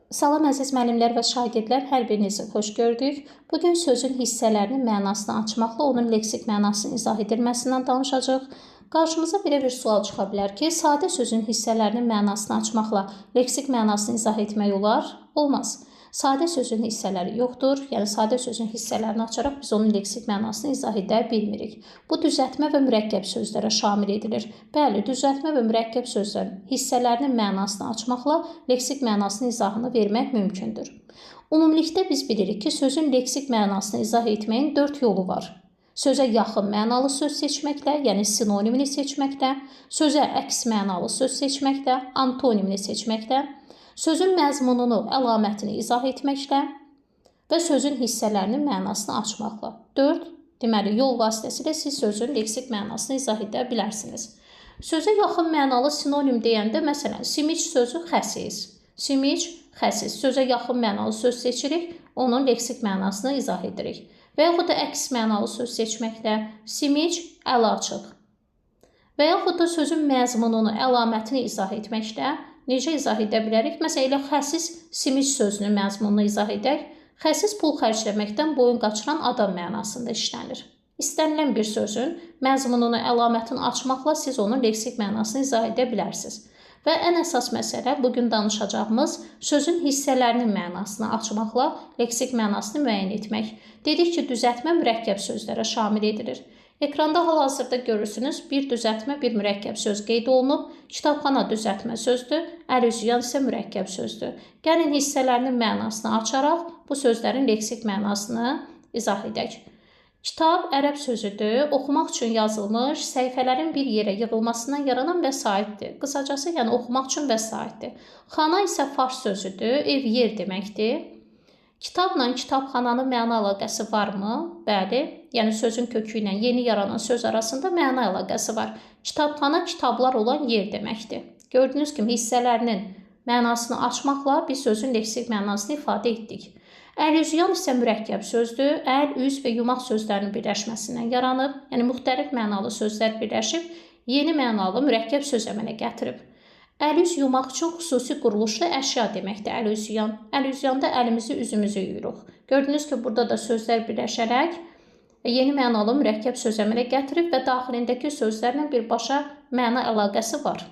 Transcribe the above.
Salam əziz müəllimlər və şagirdlər, hər birinizi xoş gördük. Bugün sözün hissələrinin mənasını açmaqla onun leksik mənasının izah edilməsindən danışacağıq. Qarşımıza belə bir sual çıxa bilər ki, sadə sözün hissələrinin mənasını açmaqla leksik mənasını izah etmək olar? Olmaz. Sadə sözün hissələri yoxdur, yəni sadə sözün hissələrini açaraq biz onun leksik mənasını izah edə bilmirik. Bu düzəltmə və mürəkkəb sözlərə şamil edilir. Bəli, düzəltmə və mürəkkəb sözlərin hissələrinin mənasını açmaqla leksik mənasının izahını vermək mümkündür. Ümumilikdə biz bilirik ki, sözün leksik mənasını izah etməyin 4 yolu var. Sözə yaxın mənalı söz seçməklə, yəni sinonimini seçməklə, sözə əks mənalı söz seçməklə, antonimini seçməklə, sözün məzmununu, əlamətini izah etməklə və sözün hissələrinin mənasını açmaqla. 4. Deməli, yol vasitəsilə siz sözün leksik mənasını izah edə bilərsiniz. Sözə yaxın mənalı sinonim deyəndə, məsələn, simic sözü xəsis. Simic, xəsis. Sözə yaxın mənalı söz seçirik, onun leksik mənasını izah edirik. Və yaxud da əks mənalı söz seçməklə simic, əlaçıq. Və yaxud da sözün məzmununu, əlamətini izah etməklə necə izah edə bilərik? Məsələn, elə xəsis simic sözünün məzmununu izah edək. Xəsis pul xərcləməkdən boyun qaçıran adam mənasında işlənir. İstənilən bir sözün məzmununu, əlamətini açmaqla siz onun leksik mənasını izah edə bilərsiniz. Və ən əsas məsələ bugün danışacağımız sözün hissələrinin mənasını açmaqla leksik mənasını müəyyən etmək. Dedik ki, düzəltmə mürəkkəb sözlərə şamil edilir. Ekranda hal-hazırda görürsünüz, bir düzəltmə, bir mürəkkəb söz qeyd olunub. Kitabxana düzəltmə sözdür, əl-üzyan isə mürəkkəb sözdür. Gəlin hissələrinin mənasını açaraq bu sözlərin leksik mənasını izah edək. Kitab ərəb sözüdür, oxumaq üçün yazılmış, səhifələrin bir yerə yığılmasından yaranan vəsaitdir. Qısacası, yəni oxumaq üçün vəsaitdir. Xana isə fars sözüdür, ev, yer deməkdir. Kitabla kitabxananın məna əlaqəsi varmı? Bəli, yəni sözün kökü ilə yeni yaranan söz arasında məna əlaqəsi var. Kitabxana kitablar olan yer deməkdir. Gördüyünüz kimi hissələrinin mənasını açmaqla biz sözün leksik mənasını ifadə etdik. Əl-üzyan isə mürəkkəb sözdür. Əl, üz və yumaq sözlərinin birləşməsindən yaranıb, yəni müxtəlif mənalı sözlər birləşib, yeni mənalı mürəkkəb söz əmələ gətirib. Əl-üz yumaq üçün xüsusi quruluşlu əşya deməkdir əl-üzyan. Əl-üzyanda əlimizi, üzümüzü yuyuruq. Gördünüz ki, burada da sözlər birləşərək yeni mənalı mürəkkəb söz əmələ gətirib və daxilindəki sözlərlə birbaşa məna əlaqəsi var.